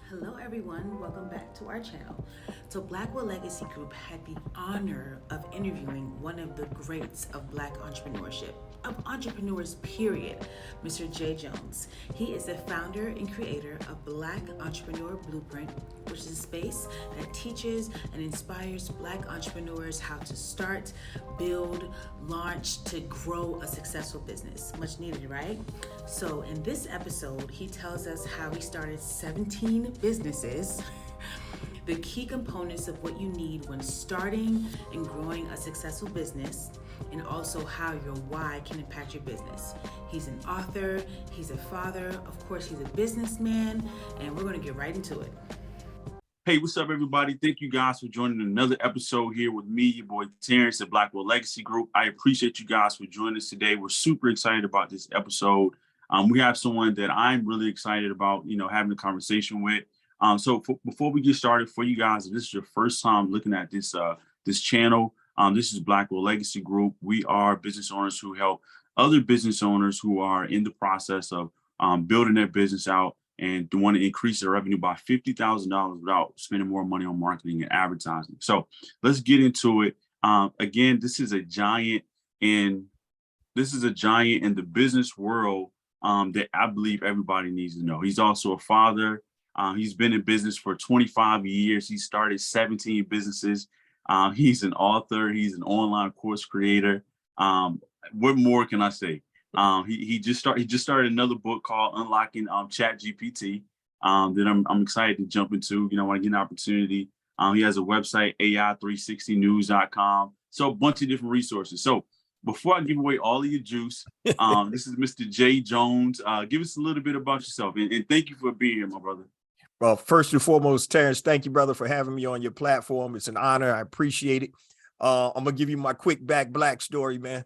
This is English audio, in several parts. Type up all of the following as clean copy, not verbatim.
Hello, everyone. Welcome back to our channel. So, Blackwell Legacy Group had the honor of interviewing one of the greats of Black entrepreneurship, of entrepreneurs, period, Mr. Jay Jones. He is the founder and creator of Black Entrepreneur Blueprint, which is a space that teaches and inspires Black entrepreneurs how to start, build, launch, to grow a successful business. Much needed, right? So, in this episode, he tells us how he started 17 businesses, the key components of what you need when starting and growing a successful business, and also how your why can impact your business. He's an author, he's a father, of course, he's a businessman, and we're going to get right into it. Hey, what's up, everybody? Thank you guys for joining another episode here with me, your boy Terrence at Blackwell Legacy Group. I appreciate you guys for joining us today. We're super excited about this episode. We have someone that I'm really excited about, having a conversation with. Before we get started, for you guys, if this is your first time looking at this channel, this is Blackwell Legacy Group. We are business owners who help other business owners who are in the process of building their business out and want to increase their revenue by $50,000 without spending more money on marketing and advertising. So let's get into it. Again, this is a giant in the business world that I believe everybody needs to know. He's also a father. He's been in business for 25 years. He started 17 businesses. He's an author. He's an online course creator. What more can I say? He just started another book called Unlocking Chat GPT that I'm excited to jump into. When I get an opportunity. He has a website, ai360news.com. So a bunch of different resources. So before I give away all of your juice, this is Mr. Jay Jones. Give us a little bit about yourself, and thank you for being here, my brother. Well, first and foremost, Terrence, thank you, brother, for having me on your platform. It's an honor. I appreciate it. I'm gonna give you my quick black story, man.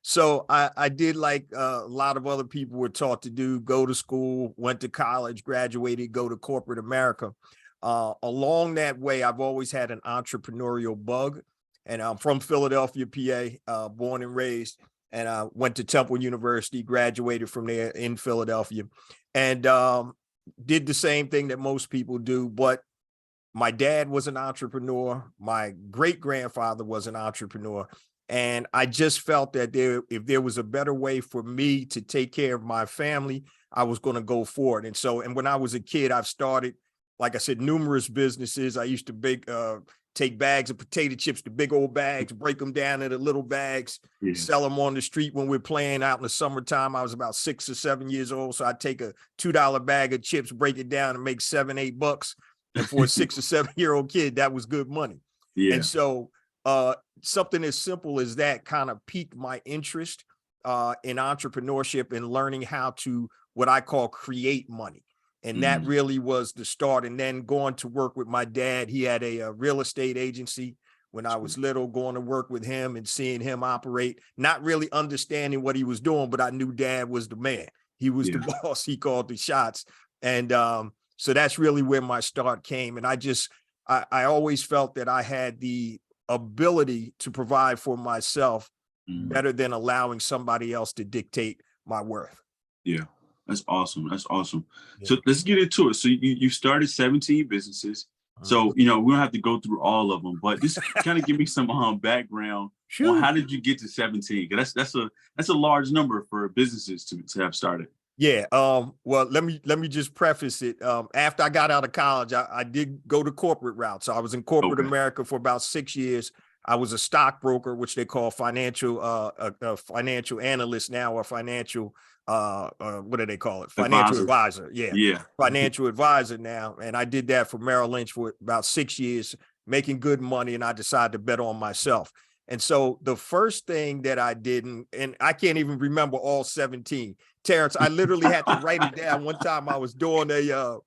So I did like a lot of other people were taught to do, go to school, went to college, graduated, go to corporate America. Along that way, I've always had an entrepreneurial bug, and I'm from Philadelphia, PA, born and raised, and I went to Temple University, graduated from there in Philadelphia, and did the same thing that most people do, but my dad was an entrepreneur. My great-grandfather was an entrepreneur. And I just felt that if there was a better way for me to take care of my family, I was going to go for it. And when I was a kid, I've started, like I said, numerous businesses. I used to take bags of potato chips, the big old bags, break them down into little bags, sell them on the street when we're playing out in the summertime. I was about 6 or 7 years old. So I'd take a $2 bag of chips, break it down and make $7-8. And for a 6 or 7-year-old kid, that was good money. Yeah. And so something as simple as that kind of piqued my interest in entrepreneurship and learning how to, what I call, create money. And that really was the start. And then going to work with my dad. He had a real estate agency when I was little, going to work with him and seeing him operate, not really understanding what he was doing, but I knew dad was the man. He was the boss. He called the shots. And so that's really where my start came. And I always felt that I had the ability to provide for myself better than allowing somebody else to dictate my worth. Yeah, that's awesome. That's awesome. Yeah. So let's get into it. So you started 17 businesses. So, we don't have to go through all of them, but just kind of give me some background on how did you get to 17? Because that's a large number for businesses to have started. Yeah. Well, let me just preface it. After I got out of college, I did go the corporate route. So I was in corporate America for about 6 years. I was a stockbroker, which they call financial analyst now, or financial, what do they call it? Financial advisor. Yeah. Financial advisor now. And I did that for Merrill Lynch for about 6 years, making good money. And I decided to bet on myself. And so the first thing that I did, and I can't even remember all 17, Terrence, I literally had to write it down. One time I was doing a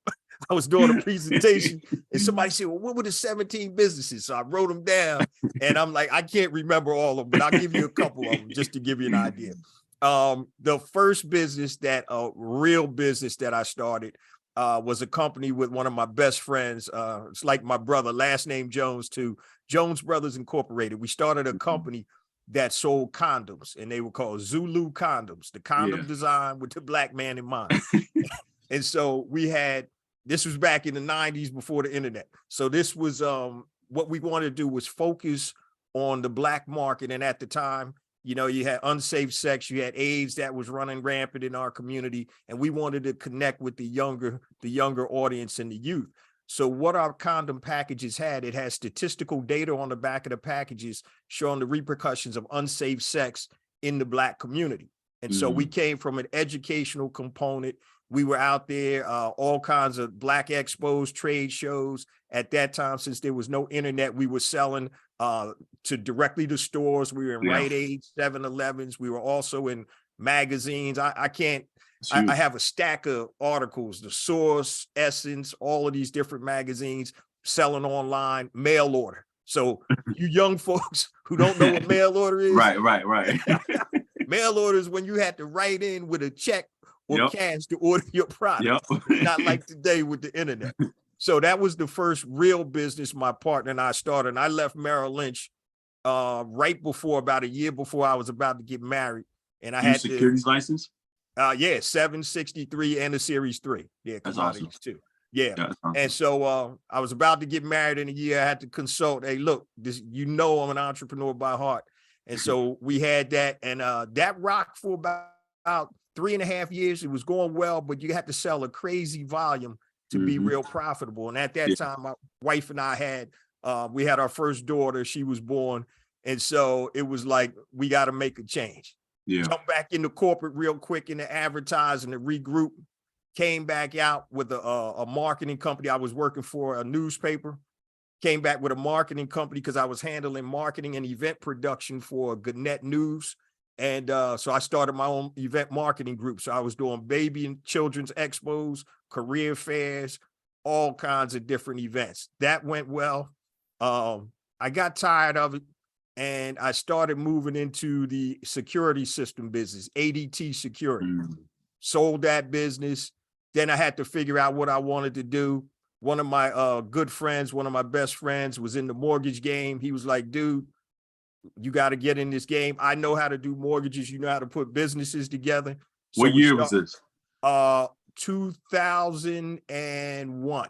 presentation and somebody said, well, what were the 17 businesses? So I wrote them down and I'm like, I can't remember all of them, but I'll give you a couple of them just to give you an idea. The first real business that I started was a company with one of my best friends. It's like my brother, last name Jones, too. Jones Brothers Incorporated. We started a company that sold condoms, and they were called Zulu condoms, the condom design with the black man in mind. And so we had This was back in the 90s before the internet. So this was what we wanted to do was focus on the Black market. And at the time, you know, you had unsafe sex, you had AIDS that was running rampant in our community, and we wanted to connect with the younger audience and the youth. So what our condom packages had, it had statistical data on the back of the packages showing the repercussions of unsafe sex in the Black community. And so we came from an educational component. We were out there, all kinds of Black expos, trade shows. At that time, since there was no internet, we were selling to directly to stores. We were in Rite Aid, 7-Elevens. We were also in magazines. I have a stack of articles, The Source, Essence, all of these different magazines, selling online, mail order. So you young folks who don't know what mail order is. Right. Mail orders when you had to write in with a check or cash to order your product. Not like today with the internet. So that was the first real business my partner and I started. And I left Merrill Lynch right before, about a year before I was about to get married. And I had securities license? Yeah, 763 and a Series 3. Yeah, commodities too. Yeah. And so I was about to get married in a year. I had to consult. Hey, look, this, you know, I'm an entrepreneur by heart. And so we had that, and that rocked for about 3.5 years. It was going well, but you had to sell a crazy volume to be real profitable. And at that time, my wife and I had, we had our first daughter. She was born. And so it was like, we got to make a change. Jump back into corporate real quick, into advertising, to regroup. Came back out with a marketing company. I was working for a newspaper. Came back with a marketing company because I was handling marketing and event production for Gannett News. And so I started my own event marketing group. So I was doing baby and children's expos, career fairs, all kinds of different events. That went well. I got tired of it, and I started moving into the security system business, ADT Security. Sold that business. Then I had to figure out what I wanted to do. One of my good friends, one of my best friends, was in the mortgage game. He was like, dude, you got to get in this game. I know how to do mortgages. You know how to put businesses together. So what year was this? 2001.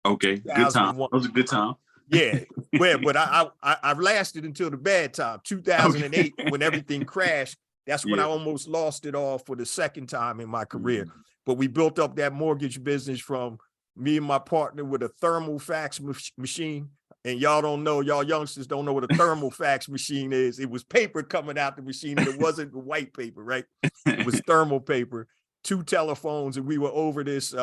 Okay, good time. That was a good time. Yeah, well, but I've lasted until the bad time. 2008, when everything crashed, that's when I almost lost it all for the second time in my career. But we built up that mortgage business from me and my partner with a thermal fax machine. And y'all don't know, y'all youngsters don't know what a thermal fax machine is. It was paper coming out the machine, and it wasn't white paper, right? It was thermal paper, 2 telephones, and we were over this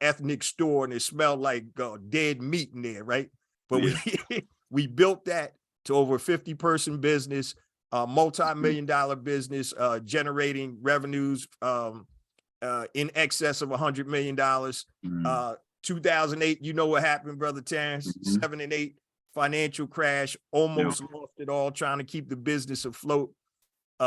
ethnic store, and it smelled like dead meat in there, right? But we built that to over a 50-person business, multi-million-dollar business, generating revenues in excess of $100 million. 2008, you know what happened, Brother Terrence? 7 and 8, financial crash, almost lost it all, trying to keep the business afloat.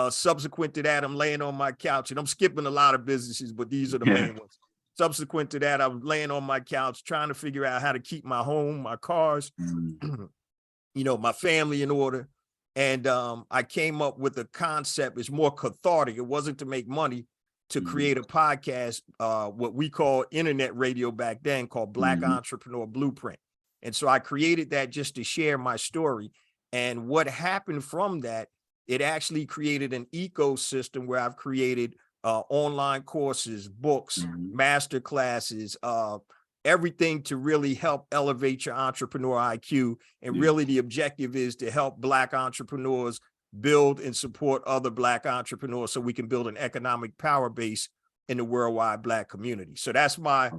Subsequent to that, I'm laying on my couch, and I'm skipping a lot of businesses, but these are the main ones. Subsequent to that, I was laying on my couch trying to figure out how to keep my home, my cars, you know, my family in order. And I came up with a concept. It's more cathartic. It wasn't to make money, to create a podcast, what we call internet radio back then, called Black Entrepreneur Blueprint. And so I created that just to share my story. And what happened from that, it actually created an ecosystem where I've created online courses, books, master classes, everything to really help elevate your entrepreneur IQ. And really the objective is to help Black entrepreneurs build and support other Black entrepreneurs so we can build an economic power base in the worldwide Black community. So that's my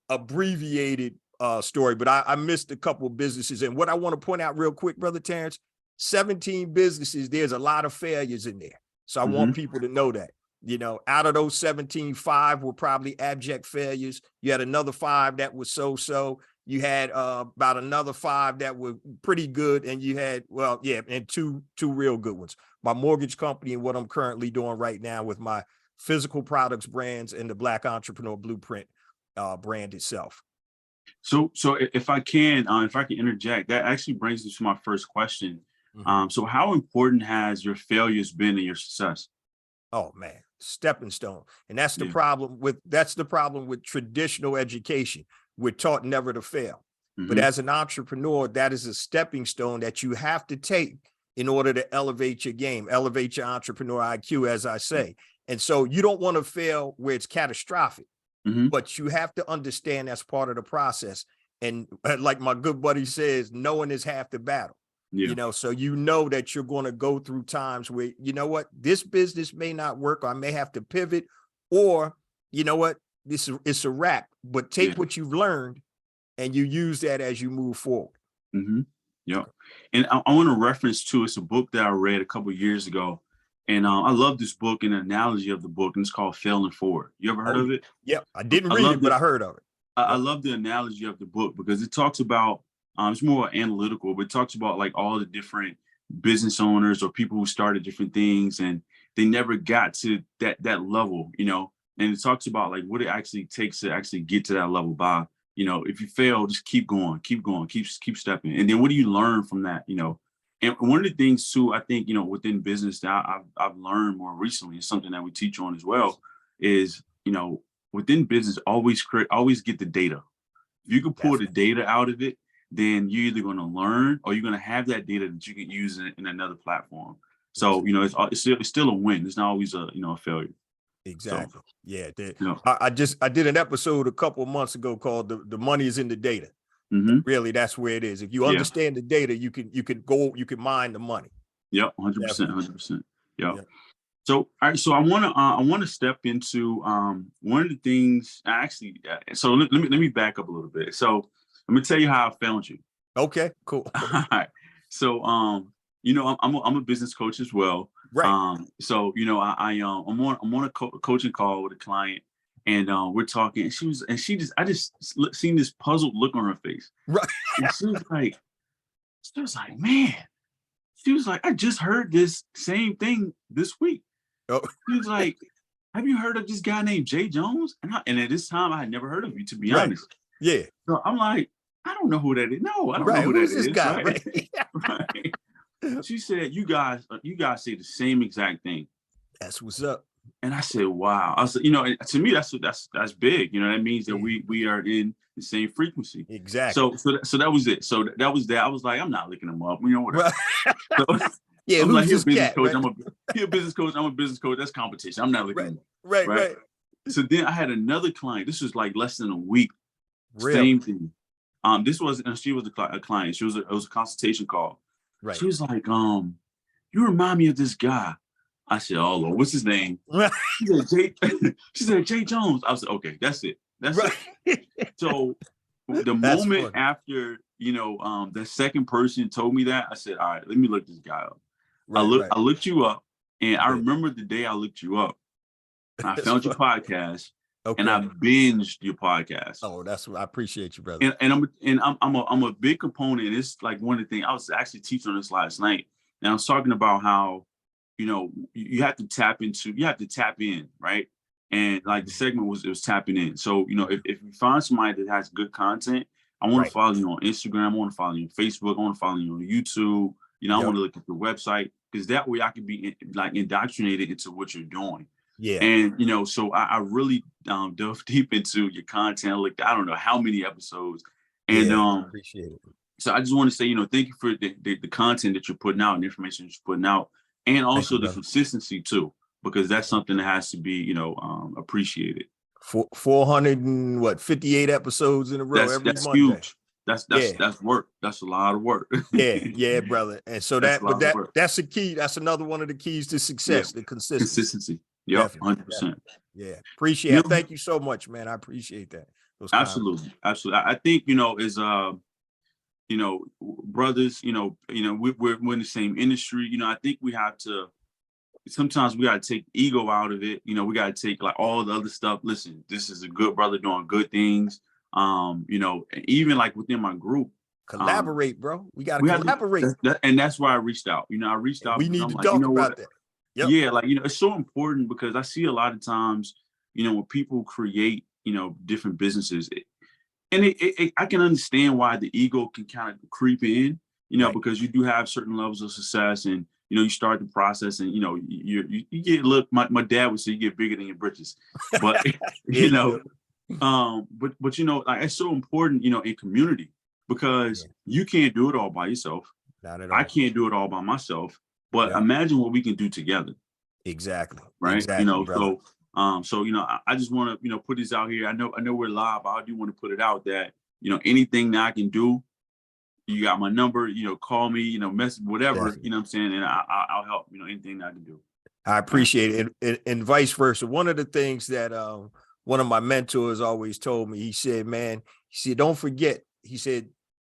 abbreviated story, but I missed a couple of businesses. And what I want to point out real quick, Brother Terrence, 17 businesses, there's a lot of failures in there. So I want people to know that, you know, out of those 17, 5 were probably abject failures. You had another 5 that was so-so. You had about another 5 that were pretty good. And you had, well, yeah, and two real good ones. My mortgage company and what I'm currently doing right now with my physical products brands and the Black Entrepreneur Blueprint brand itself. So if I can interject, that actually brings me to my first question. So how important has your failures been in your success? Oh, man, stepping stone. And that's the Yeah. problem with traditional education. We're taught never to fail. But Mhm. as an entrepreneur, that is a stepping stone that you have to take in order to elevate your game, elevate your entrepreneur IQ, as I say. And so you don't want to fail where it's catastrophic, Mhm. but you have to understand that's part of the process. And like my good buddy says, knowing is half the battle. Yeah. So you know that you're going to go through times where, you know what, this business may not work, or I may have to pivot, or, you know what, it's a wrap. But take Yeah. what you've learned and you use that as you move forward. Mm-hmm. Yeah. And I want to reference too, it's a book that I read a couple of years ago. And I love this book and the analogy of the book, and it's called Failing Forward. You ever heard of it? Yep. I didn't I read love it, but I heard of it. I Yep. love the analogy of the book because it talks about, it's more analytical, but it talks about like all the different business owners or people who started different things and they never got to that level, and it talks about like what it actually takes to actually get to that level by, if you fail, just keep going, keep stepping. And then what do you learn from that, And one of the things too, I think, within business that I've learned more recently is something that we teach on as well is, within business, always get the data. If you can pull the data out of it, then you're either going to learn or you're going to have that data that you can use in another platform. So, it's still a win. It's not always a failure. Exactly. So, yeah. yeah. I did an episode a couple of months ago called the money is in the data. Mm-hmm. Really, that's where it is. If you understand the data, you can mine the money. Yep. 100%. Yep. Yep. So, all right. So I want to step into one of the things actually. So let me back up a little bit. So let me tell you how I found you. Okay, cool. All right. So I'm a business coach as well. Right. So I'm on a coaching call with a client, and we're talking. And I just seen this puzzled look on her face. Right. And she was like, man. She was like, I just heard this same thing this week. Oh. She was like, have you heard of this guy named Jay Jones? And at this time, I had never heard of you, to be honest. Yeah. So I'm like, I don't know who that is. No, I don't know who Who's that this is. guy? Right? Right. She said, you guys say the same exact thing. That's what's up. And I said, wow. I said, to me, that's big. That means that we are in the same frequency. Exactly. So that was it. So that was that. I was like, I'm not looking him up. Whatever. So, yeah, I'm who's like, this business cat? coach. Right? He a business coach. I'm a business coach. That's competition. I'm not looking him up. Right. So then I had another client. This was like less than a week. Really? Same thing. She was a client. It was a consultation call. Right. She was like, you remind me of this guy. I said, oh Lord, what's his name? She said Jay Jones. I was like, okay, that's it. That's it. So the moment after, the second person told me that, I said, all right, let me look this guy up. I looked you up, and I remember the day I looked you up. I found your podcast, and I binged your podcast. Oh, I appreciate you, brother. And I'm a big component. And it's like one of the things I was actually teaching on this last night, and I was talking about how, you have to tap in, right? And like the segment was tapping in. So, if you find somebody that has good content, I want to follow you on Instagram. I want to follow you on Facebook. I want to follow you on YouTube. I want to look at the website, because that way I can be indoctrinated into what you're doing. Yeah. And, so I really dove deep into your content. Like, I don't know how many episodes. And appreciate it. So I just want to say, thank you for the content that you're putting out and the information that you're putting out. And also the consistency too, because that's something that has to be, appreciated. 458 episodes in a row every that's Monday. Huge. That's work. That's a lot of work. yeah, brother. And so that's the key. That's another one of the keys to success, the consistency. Yep, 100%. Yeah, appreciate it. Thank you so much, man. I appreciate that. Absolutely. I think, is brothers, we're in the same industry. I think sometimes we got to take ego out of it. We got to take like all the other stuff. Listen, this is a good brother doing good things. Even like within my group, collaborate, bro. We got to collaborate. And that's why I reached out. I reached out. We need to talk about that. Yep. Yeah, it's so important, because I see a lot of times, when people create, different businesses, and I can understand why the ego can kind of creep in, because you do have certain levels of success, and you start the process, and you get, look, my dad would say you get bigger than your britches, but Yeah, you do. but like, it's so important, in community, because you can't do it all by yourself. Not at I all. can't do it all by myself, but Yeah. imagine what we can do together. Exactly. Right. Exactly, brother. So I just want to, put this out here. I know we're live, but I do want to put it out that, anything that I can do, you got my number, call me, message, whatever, Definitely. what I'm saying. And I'll help, anything that I can do. I appreciate it. And vice versa. One of the things that one of my mentors always told me, he said, man, don't forget, he said,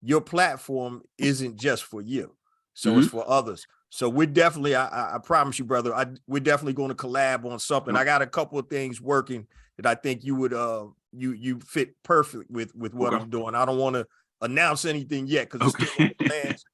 your platform isn't just for you. So it's for others. So we're definitely, I promise you, brother, we're definitely going to collab on something. I got a couple of things working that I think you would, you fit perfect with what I'm doing. I don't want to announce anything yet because it's still in plans.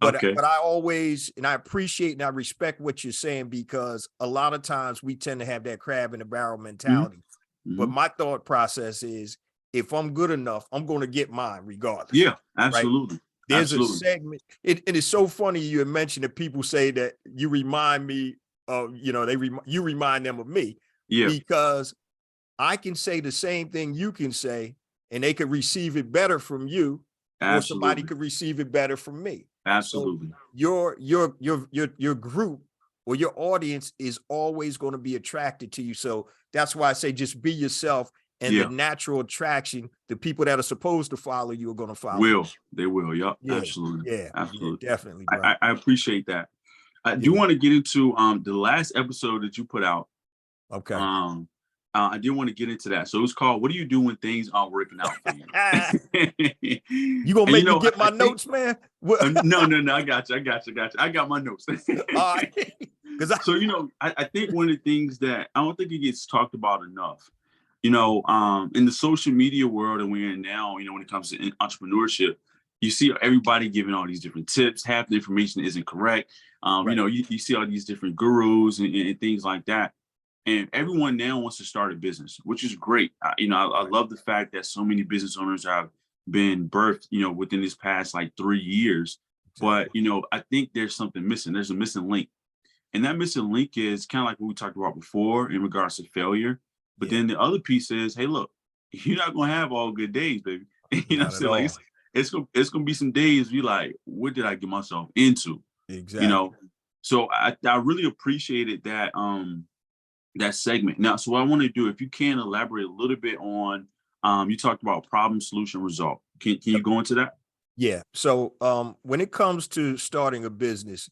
But I always, and I appreciate and I respect what you're saying, because a lot of times we tend to have that crab in the barrel mentality. But my thought process is, if I'm good enough, I'm going to get mine regardless. Yeah, absolutely. Right? There's a segment. It is so funny you had mentioned that people say that you remind me of, you remind them of me. Yeah. Because I can say the same thing you can say, and they could receive it better from you, or somebody could receive it better from me. Absolutely. So your group or your audience is always going to be attracted to you. So that's why I say just be yourself, and the natural attraction, the people that are supposed to follow you are going to follow. They will. Yep. Yeah, Absolutely. yeah, Absolutely. yeah, definitely, bro. I appreciate that. I do want to get into the last episode that you put out. Okay. I did want to get into that. So it was called, "What do you do when things aren't working out for you?" You gonna make me get my notes, man? No, I got you. I got my notes. All right. So, I think one of the things that I don't think it gets talked about enough, in the social media world that we're in now, when it comes to entrepreneurship, you see everybody giving all these different tips. Half the information isn't correct. You see all these different gurus and things like that. And everyone now wants to start a business, which is great. I love the fact that so many business owners have been birthed, within this past like 3 years. But, I think there's something missing. There's a missing link. And that missing link is kind of like what we talked about before in regards to failure. But then the other piece is, hey, look, you're not going to have all good days, baby. You know what I'm saying? Like, it's going to be some days you like, what did I get myself into? Exactly. So I really appreciated that, that segment. Now, so what I want to do, if you can elaborate a little bit on, you talked about problem, solution, result. Can you go into that? Yeah. So when it comes to starting a business,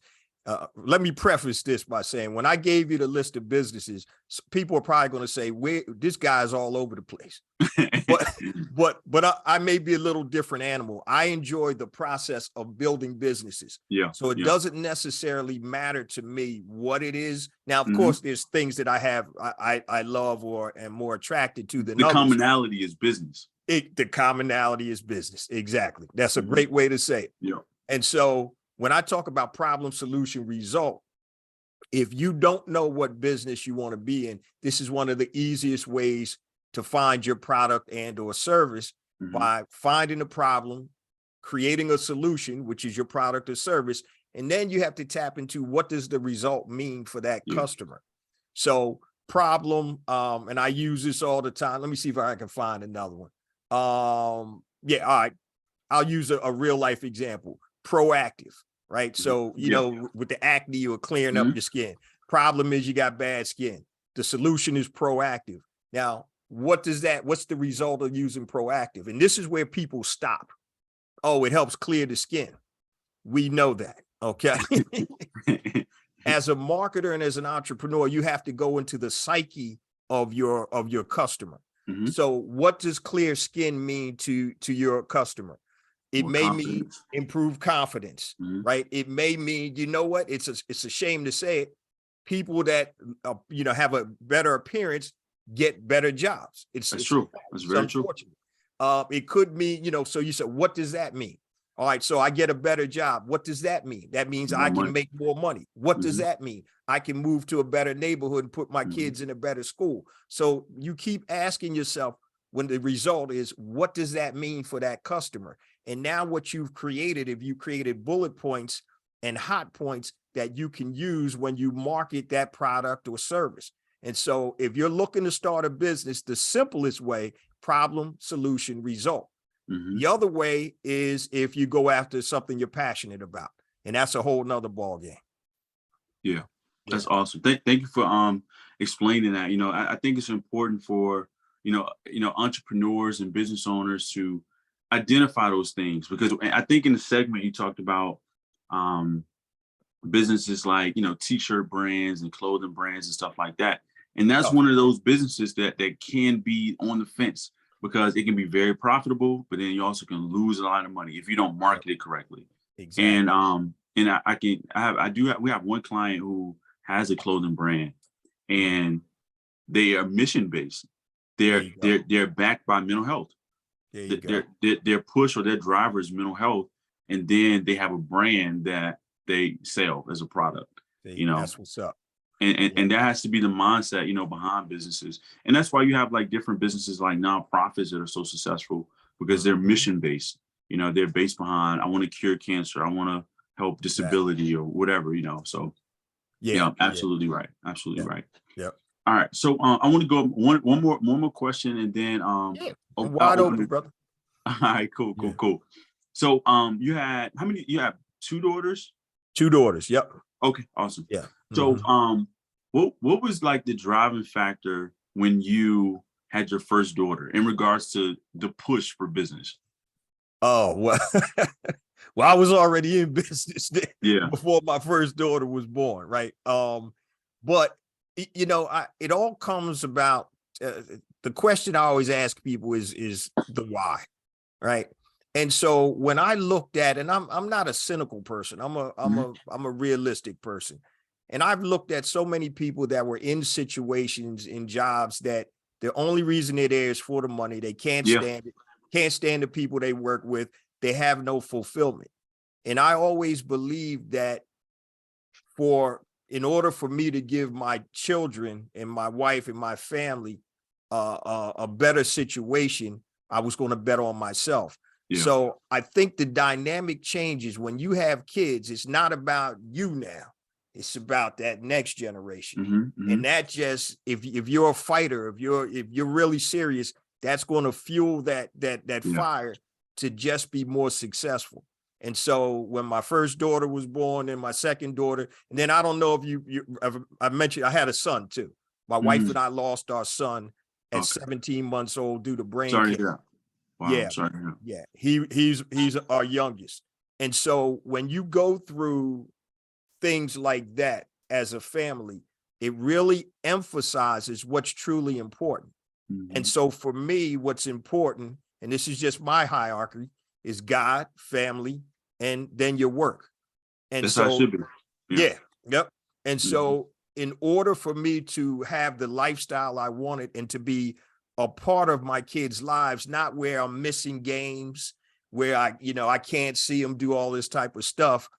let me preface this by saying, when I gave you the list of businesses, people are probably going to say, this guy's all over the place. But I may be a little different animal. I enjoy the process of building businesses. Yeah. So it doesn't necessarily matter to me what it is. Now, of course, there's things that I love or am more attracted to than the others. Commonality is business. The commonality is business. Exactly. That's a great way to say it. Yeah. And so when I talk about problem, solution, result, if you don't know what business you want to be in, this is one of the easiest ways to find your product and or service, by finding a problem, creating a solution, which is your product or service. And then you have to tap into, what does the result mean for that customer? So problem, and I use this all the time. Let me see if I can find another one. All right. I'll use a real life example. Proactive, right? So, with the acne, you're clearing up your skin. Problem is you got bad skin. The solution is proactive. Now, what's the result of using proactive? And this is where people stop. Oh, it helps clear the skin. We know that. Okay. As a marketer and as an entrepreneur, you have to go into the psyche of your customer. So what does clear skin mean to your customer? It may mean improved confidence, right? It may mean, you know what? It's a shame to say it. People that, have a better appearance get better jobs. It's true. That's very true. It could mean, so you said, what does that mean? All right. So I get a better job. What does that mean? That means I can make more money. What does that mean? I can move to a better neighborhood and put my kids in a better school. So you keep asking yourself, when the result is, what does that mean for that customer? And now what you've created, if you created bullet points and hot points that you can use when you market that product or service. And so if you're looking to start a business, the simplest way, problem, solution, result. Mm-hmm. The other way is if you go after something you're passionate about, and that's a whole nother ball game. Yeah, that's awesome. Thank you for explaining that. You know, I think it's important for entrepreneurs and business owners to identify those things, because I think in the segment you talked about businesses like t-shirt brands and clothing brands and stuff like that, and that's one of those businesses that can be on the fence, because it can be very profitable, but then you also can lose a lot of money if you don't market it correctly. Exactly. And we have one client who has a clothing brand, and they are mission based. They're backed by mental health. Their push or their driver is mental health, and then they have a brand that they sell as a product. That's what's up. And that has to be the mindset, behind businesses. And that's why you have like different businesses like nonprofits that are so successful, because they're mission based. They're based behind, I want to cure cancer, I want to help disability or whatever, so absolutely right. Absolutely right. Yeah. All right. So I want to go one more question, and then wide open, brother. All right, cool. So you have two daughters? Two daughters, yep. Okay, awesome. Yeah. So what was like the driving factor when you had your first daughter in regards to the push for business? Oh, well, well, I was already in business before my first daughter was born, right? But it all comes about the question I always ask people is the why, right? And so when I looked at, and I'm not a cynical person, I'm a realistic person, and I've looked at so many people that were in situations, in jobs, that the only reason they're there is for the money. They can't stand it, can't stand the people they work with. They have no fulfillment. And I always believed that in order for me to give my children and my wife and my family a better situation, I was going to bet on myself. Yeah. So I think the dynamic changes when you have kids. It's not about you now. It's about that next generation. And that just, if you're a fighter, if you're really serious, that's going to fuel that fire to just be more successful. And so when my first daughter was born, and my second daughter, and then I don't know if I mentioned I had a son too. My wife and I lost our son at 17 months old due to brain cancer. Wow, yeah, yeah. He's our youngest. And so when you go through things like that as a family, it really emphasizes what's truly important. And so for me, what's important, and this is just my hierarchy, is God, family, and then your work. And that's how it should be. Yep. And so in order for me to have the lifestyle I wanted and to be a part of my kids' lives, not where I'm missing games, where I can't see them do all this type of stuff,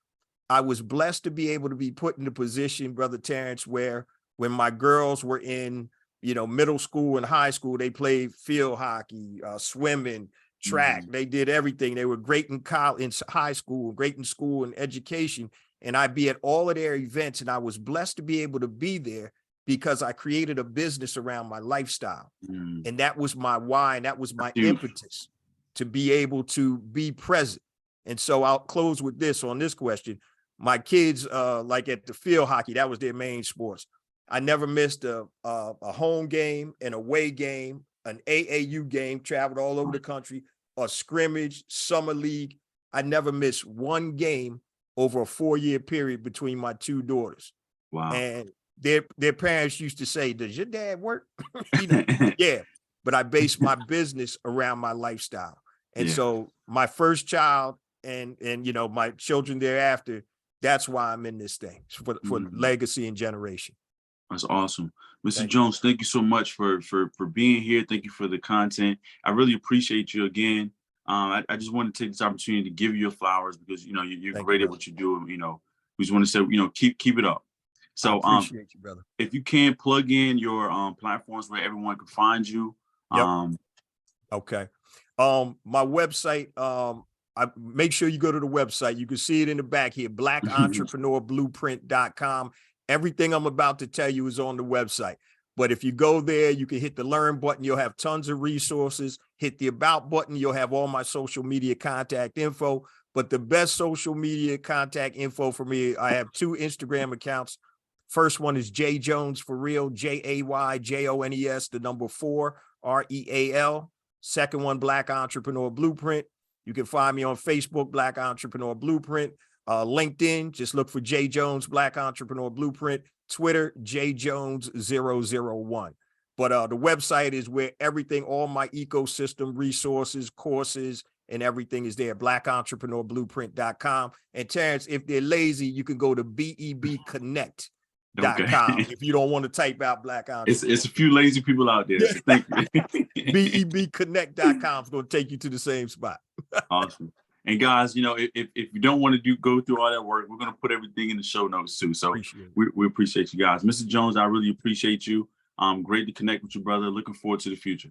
I was blessed to be able to be put in a position, Brother Terrence, where when my girls were in middle school and high school, they played field hockey, swimming, track. They did everything. They were great in college, in high school, great in school and education. And I'd be at all of their events. And I was blessed to be able to be there because I created a business around my lifestyle. And that was my why. And that was my impetus to be able to be present. And so I'll close with this on this question. My kids, like at the field hockey, that was their main sports. I never missed a home game, an away game, an AAU game, traveled all over the country, a scrimmage, summer league. I never missed one game over a 4-year period between my two daughters. Wow. And their parents used to say, does your dad work? Yeah. But I based my business around my lifestyle. And so my first child and my children thereafter, that's why I'm in this thing, for legacy and generation. That's awesome. Mr. Jones, thank you so much for being here. Thank you for the content. I really appreciate you again. I just want to take this opportunity to give you your flowers because, you're great at what you do. We just want to say, keep it up. So I appreciate you, brother. If you can plug in your platforms where everyone can find you. Okay. My website, make sure you go to the website. You can see it in the back here, blackentrepreneurblueprint.com. Everything I'm about to tell you is on the website. But if you go there, you can hit the learn button. You'll have tons of resources. Hit the about button. You'll have all my social media contact info. But the best social media contact info for me, I have 2 Instagram accounts. First one is J Jones for real, JAYJONES, the number 4, REAL. Second one, Black Entrepreneur Blueprint. You can find me on Facebook, Black Entrepreneur Blueprint. LinkedIn, just look for J Jones, Black Entrepreneur Blueprint. Twitter, JJones001. But the website is where everything, all my ecosystem resources, courses, and everything is there, blackentrepreneurblueprint.com. And Terrence, if they're lazy, you can go to BEBconnect.com if you don't want to type out Black Entrepreneur. It's a few lazy people out there, so thank you. BEBconnect.com is going to take you to the same spot. Awesome. And guys, you know, if you don't want to go through all that work, we're going to put everything in the show notes too. So we appreciate you guys. Mr. Jones, I really appreciate you. Great to connect with you, brother. Looking forward to the future.